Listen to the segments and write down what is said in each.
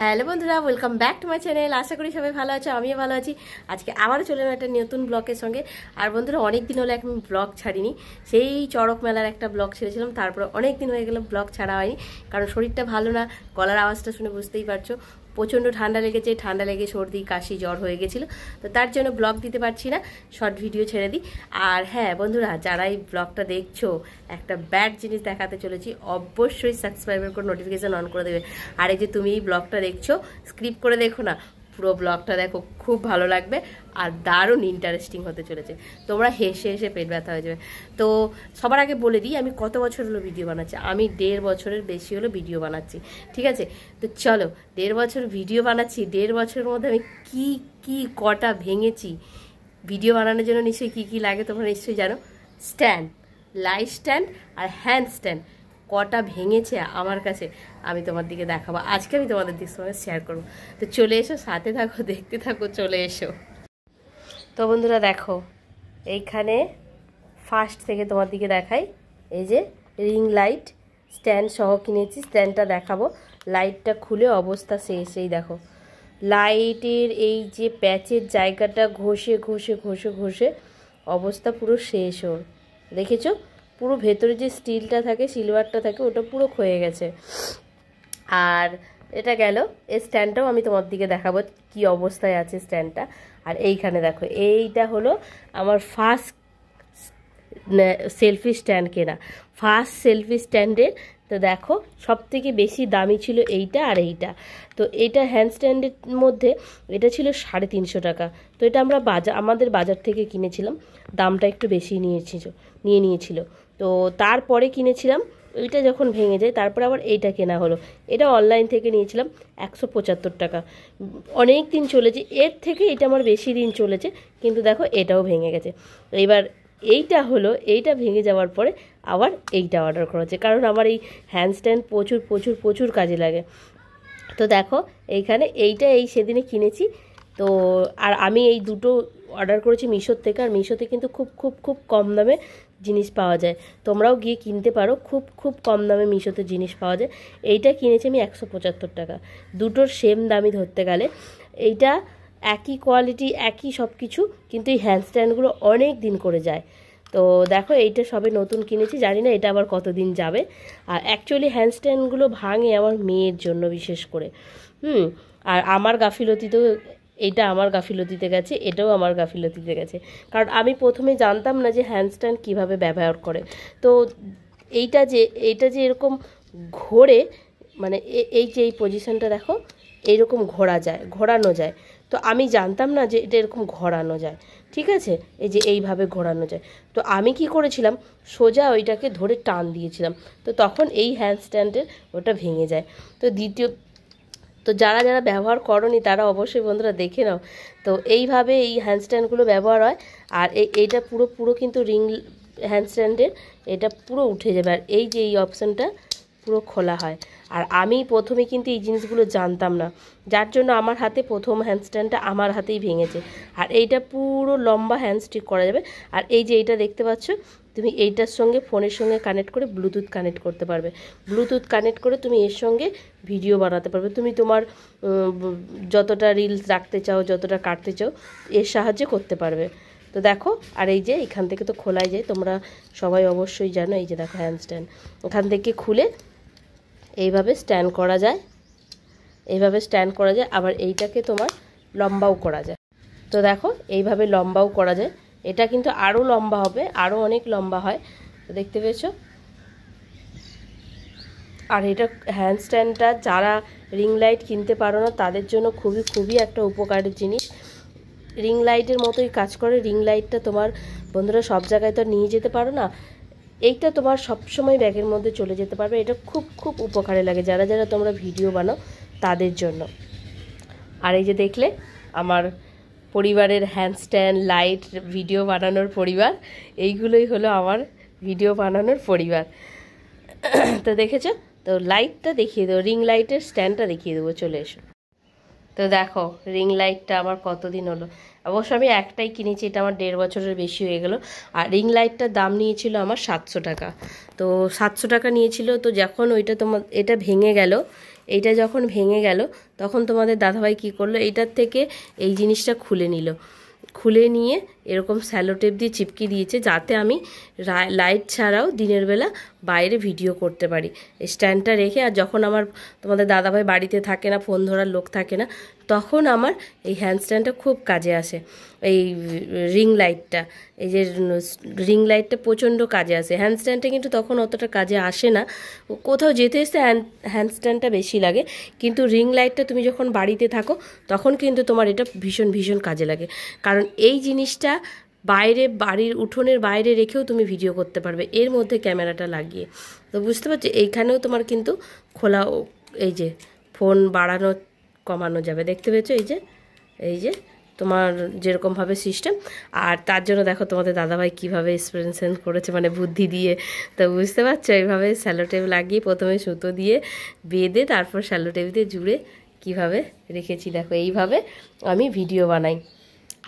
Hello বন্ধুরা, welcome back to my channel. আশা করি সবাই ভালো আছো, আমিও ভালো আছি। আজকে আবারও চলে এলাম একটা নতুন ব্লগের সঙ্গে। আর বন্ধুরা, অনেক দিন হলো এখন ব্লগ ছাড়িনি। সেই চড়ক মেলার একটা ব্লগ ছেড়েছিলাম, তারপর অনেক দিন হয়ে গেল ব্লগ ছাড়া হয়নি, কারণ শরীরটা ভালো না। গলার আওয়াজটা শুনে বুঝতেই পারছো, প্রচণ্ড ঠান্ডা লেগেছে, ঠান্ডা লেগে সর্দি কাশি জ্বর হয়ে গেছিলো। তো তার জন্য ব্লগ দিতে পারছি না, শর্ট ভিডিও ছেড়ে দিই। আর হ্যাঁ বন্ধুরা, যারা এই ব্লগটা দেখছো, একটা ব্যাড জিনিস দেখাতে চলেছি, অবশ্যই সাবস্ক্রাইবার করে নোটিফিকেশান অন করে দেবে। আর এই যে তুমি এই ব্লগটা দেখছো, স্ক্রিপ করে দেখো না, পুরো ব্লগটা দেখো, খুব ভালো লাগবে আর দারুণ ইন্টারেস্টিং হতে চলেছে। তোমরা হেসে হেসে পেট ব্যথা হয়ে যাবে। তো সবার আগে বলে দিই, আমি কত বছর হলো ভিডিও বানাচ্ছি। আমি 1.5 বছরের বেশি হলো ভিডিও বানাচ্ছি, ঠিক আছে? তো চলো, 1.5 বছর ভিডিও বানাচ্ছি, 1.5 বছরের মধ্যে আমি কি কটা ভেঙেছি। ভিডিও বানানোর জন্য নিশ্চয়ই কি লাগে তোমরা নিশ্চয়ই জানো। স্ট্যান্ড, লাইট স্ট্যান্ড আর হ্যান্ড স্ট্যান্ড কটা ভেঙেছে আমার কাছে, আমি তোমার দিকে দেখাবো। আজকে আমি তোমাদের দিক সঙ্গে শেয়ার করবো। তো চলে এসো, সাথে থাকো, দেখতে থাকো, চলে এসো। তো বন্ধুরা দেখো, এইখানে ফার্স্ট থেকে তোমার দিকে দেখাই। এই যে রিং লাইট স্ট্যান্ড সহ কিনেছি, স্ট্যান্ডটা দেখাবো। লাইটটা খুলে অবস্থা শেষ। এই দেখো, লাইটের এই যে প্যাচের জায়গাটা ঘষে ঘষে ঘষে ঘষে অবস্থা পুরো শেষ। ওর দেখেছো, পুরো ভেতরে যে স্টিলটা থাকে, সিলভারটা থাকে, ওটা পুরো ক্ষয়ে গেছে। আর এটা গেল, এই স্ট্যান্ডটাও আমি তোমার দিকে দেখাবো কি অবস্থায় আছে স্ট্যান্ডটা। আর এইখানে দেখো, এইটা হলো আমার ফার্স্ট সেলফি স্ট্যান্ড কেনা, ফার্স্ট সেলফি স্ট্যান্ডের। তো দেখো, সব থেকে বেশি দামি ছিল এইটা আর এইটা। তো এইটা হ্যান্ড স্ট্যান্ডের মধ্যে এটা ছিল 350 টাকা। তো এটা আমরা আমাদের বাজার থেকে কিনেছিলাম, দামটা একটু বেশি নিয়েছিল। তো তারপরে কিনেছিলাম, ওইটা যখন ভেঙে যায় তারপরে আবার এইটা কেনা হলো। এটা অনলাইন থেকে নিয়েছিলাম 175 টাকা। অনেক দিন চলেছে, এর থেকে এটা আমার বেশি দিন চলেছে, কিন্তু দেখো এটাও ভেঙে গেছে। এইবার এইটা হলো, এইটা ভেঙে যাওয়ার পরে আবার এইটা অর্ডার করা হচ্ছে, কারণ আমার এই হ্যান্ড স্ট্যান্ড প্রচুর প্রচুর প্রচুর কাজে লাগে। তো দেখো এইখানে এইটা এই সেদিনে কিনেছি। তো আর আমি এই দুটো অর্ডার করেছি মিশোর থেকে। আর মিশোতে কিন্তু খুব খুব খুব কম দামে জিনিস পাওয়া যায়, তোমরাও গিয়ে কিনতে পারো। খুব খুব কম দামে মিশোতে জিনিস পাওয়া যায়। এইটা কিনেছি আমি 175 টাকা, দুটোর সেম দামই ধরতে গেলে। এইটা একই কোয়ালিটি, একই সব কিছু, কিন্তু এই হ্যান্ড স্ট্যান্ডগুলো অনেক দিন করে যায়। তো দেখো, এইটা সবে নতুন কিনেছি, জানি না এটা আবার কতদিন যাবে। আর অ্যাকচুয়ালি হ্যান্ড স্ট্যান্ডগুলো ভাঙে আমার মেয়ের জন্য বিশেষ করে। আর আমার গাফিলতিতেও, এইটা আমার গাফিলতিতে গেছে, এটাও আমার গাফিলতিতে গেছে, কারণ আমি প্রথমে জানতাম না যে হ্যান্ড স্ট্যান্ড কীভাবে ব্যবহার করে। তো এইটা যে এরকম ঘোরে, মানে এই যে এই পজিশনটা দেখো, এইরকম ঘোরানো যায়। তো আমি জানতাম না যে এটা এরকম ঘোরানো যায়, ঠিক আছে? এই যে এইভাবে ঘোরানো যায়। তো আমি কি করেছিলাম, সোজা ওইটাকে ধরে টান দিয়েছিলাম, তো তখন এই হ্যান্ড স্ট্যান্ডের ওটা ভেঙে যায়। তো যারা যারা ব্যবহার করনি তারা অবশ্যই বন্ধুরা দেখে নাও। তো এইভাবে এই হ্যান্ড স্ট্যান্ডগুলো ব্যবহার হয়। আর এইটা পুরো কিন্তু রিং হ্যান্ড স্ট্যান্ডের, এটা পুরো উঠে যাবে। আর এই যে এই অপশানটা পুরো খোলা হয়। আর আমি প্রথমে কিন্তু এই জিনিসগুলো জানতাম না, যার জন্য আমার হাতে প্রথম হ্যান্ড স্ট্যান্ডটা আমার হাতেই ভেঙেছে। আর এইটা পুরো লম্বা হ্যান্ড স্টিক করা যাবে। আর এই যে এইটা দেখতে পাচ্ছ, তুমি এইটার সঙ্গে ফোনের সঙ্গে কানেক্ট করে ব্লুটুথ কানেক্ট করতে পারবে। ব্লুটুথ কানেক্ট করে তুমি এর সঙ্গে ভিডিও বানাতে পারবে। তুমি তোমার যতটা রিলস রাখতে চাও, যতটা কাটতে চাও, এর সাহায্যে করতে পারবে। তো দেখো, আর এই যে এখান থেকে তো খোলাই যায়, তোমরা সবাই অবশ্যই জানো। এই যে দেখো হ্যান্ড স্ট্যান্ড, এখান থেকে খুলে এইভাবে স্ট্যান্ড করা যায়, আবার এইটাকে তোমার লম্বাও করা যায়। তো দেখো, এইভাবে লম্বাও করা যায়। এটা কিন্তু আরও লম্বা হবে, আরও অনেক লম্বা হয়, তো দেখতে পেয়েছো। আর এটা হ্যান্ড স্ট্যান্ডটা যারা রিং লাইট কিনতে পারো না তাদের জন্য খুবই খুবই একটা উপকারের জিনিস। রিং লাইটের মতোই কাজ করে। রিং লাইটটা তোমার বন্ধুরা সব জায়গায় তো নিয়ে যেতে পারো না, এইটা তোমার সবসময় ব্যাগের মধ্যে চলে যেতে পারবে। এটা খুব খুব উপকারে লাগে যারা যারা তোমরা ভিডিও বানাও তাদের জন্য। আর এই যে দেখলে, আমার পরিবারের হ্যান্ড স্ট্যান্ড, লাইট, ভিডিও বানানোর পরিবার, এইগুলোই হলো আমার ভিডিও বানানোর পরিবার। তো দেখেছো, তো লাইটটা দেখিয়ে দেবো, রিং লাইটের স্ট্যান্ডটা দেখিয়ে দেবো, চলে এসো। তো দেখো, রিং লাইটটা আমার কতদিন হলো, অবশ্য আমি একটাই কিনেছি, এটা আমার 1.5 বছরের বেশি হয়ে গেল। আর রিং লাইটটার দাম নিয়েছিল আমার 700 টাকা। তো 700 টাকা নিয়েছিল। তো যখন ওইটা এটা ভেঙে গেল, এইটা যখন ভেঙে গেল তখন তোমাদের দাদাভাই কী করলো, এইটার থেকে এই জিনিসটা খুলে নিল, খুলে নিয়ে এরকম স্যালো টেপ দিয়ে চিপকে দিয়েছে যাতে আমি লাইট ছাড়াও দিনের বেলা বাইরে ভিডিও করতে পারি স্ট্যান্ডটা রেখে। আর যখন আমার তোমাদের দাদাভাই বাড়িতে থাকে না, ফোন ধরার লোক থাকে না, তখন আমার এই হ্যান্ডস্ট্যান্ডটা খুব কাজে আসে। এই রিং লাইটটা, এই যে রিং লাইটটা প্রচণ্ড কাজে আসে। হ্যান্ডস্ট্যান্ডটা কিন্তু তখন অতটা কাজে আসে না, কোথাও যেতে এসে হ্যান্ডস্ট্যান্ডটা বেশি লাগে, কিন্তু রিং লাইটটা তুমি যখন বাড়িতে থাকো তখন কিন্তু তোমার এটা ভীষণ ভীষণ কাজে লাগে। কারণ এই জিনিসটা বাইরে, বাড়ির উঠোনের বাইরে রেখেও তুমি ভিডিও করতে পারবে এর মধ্যে ক্যামেরাটা লাগিয়ে। তো বুঝতে পারছো, এইখানেও তোমার কিন্তু খোলা, এই যে ফোন বাড়ানো কমানো যাবে, দেখতে পেয়েছো এই যে তোমার যেরকমভাবে সিস্টেম। আর তার জন্য দেখো তোমাদের দাদাভাই কীভাবে এক্সপেরিয়েন্স করেছে, মানে বুদ্ধি দিয়ে। তো বুঝতে পারছো, এইভাবে স্যালোটেপ লাগিয়ে প্রথমে সুতো দিয়ে বেঁধে তারপর স্যালোটেপ দিয়ে জুড়ে কীভাবে রেখেছি। দেখো এইভাবে আমি ভিডিও বানাই।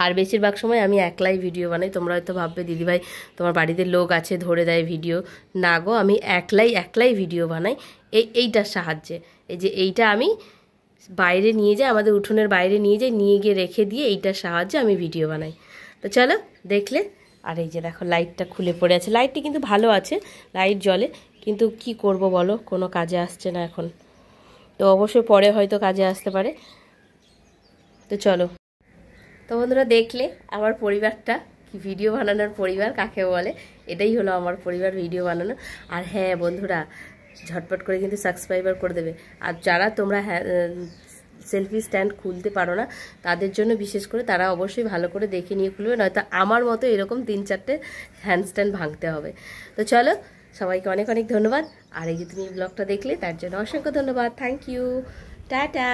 আর বেশিরভাগ সময় আমি একলাই ভিডিও বানাই। তোমরা হয়তো ভাববে দিদিভাই তোমার বাড়িতে লোক আছে ধরে দেয় ভিডিও, না গো, আমি একলাই ভিডিও বানাই এইটার সাহায্যে। এই যে এইটা আমি বাইরে নিয়ে যাই, আমাদের উঠোনের বাইরে নিয়ে যাই, নিয়ে গিয়ে রেখে দিয়ে এইটার সাহায্যে আমি ভিডিও বানাই। তো চলো দেখলে। আর এই যে দেখো লাইটটা খুলে পড়ে আছে, লাইটটি কিন্তু ভালো আছে, লাইট জ্বলে, কিন্তু কি করব বলো, কোনো কাজে আসছে না এখন। তো অবশ্যই পরে হয়তো কাজে আসতে পারে। তো চলো। তো বন্ধুরা দেখলে আমার পরিবারটা কি, ভিডিও বানানোর পরিবার কাকে বলে, এটাই হলো আমার পরিবার, ভিডিও বানানো। আর হ্যাঁ বন্ধুরা, ঝটপট করে কিন্তু সাবস্ক্রাইবার করে দেবে। আর যারা তোমরা সেলফি স্ট্যান্ড খুলতে পারো না তাদের জন্য বিশেষ করে, তারা অবশ্যই ভালো করে দেখে নিয়ে খুলবে, নয়তো আমার মতো এরকম 3-4টে হ্যান্ডস্ট্যান্ড ভাঙতে হবে। তো চলো, সবাইকে অনেক অনেক ধন্যবাদ। আর এই যে তুমি ব্লগটা দেখলে তার জন্য অসংখ্য ধন্যবাদ, থ্যাংক ইউ, টাটা।